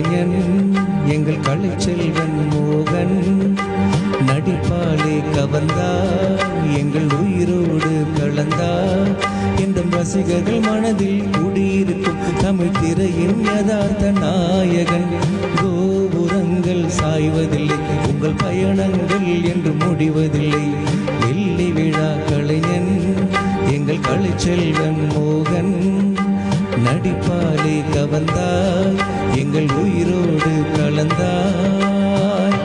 கலைஞன் எங்கள் கலைச்செல்வன் மோகன். நடிப்பாலே கவர்ந்தா எங்கள் உயிரோடு கலந்தா என்றும் ரசிகர்கள் மனதில் குடியிருக்கும் தமிழ் திரையின் யதார்த்த நாயகன். கோபுரங்கள் சாய்வதில்லை, உங்கள் பயணங்கள் என்று முடிவதில்லை. வெள்ளி விழா கலைஞன் எங்கள் கலைச்செல்வன் மோகன். நடிப்பாலே கவர்ந்தாய் எங்கள் உயிரோடு கலந்தாய்.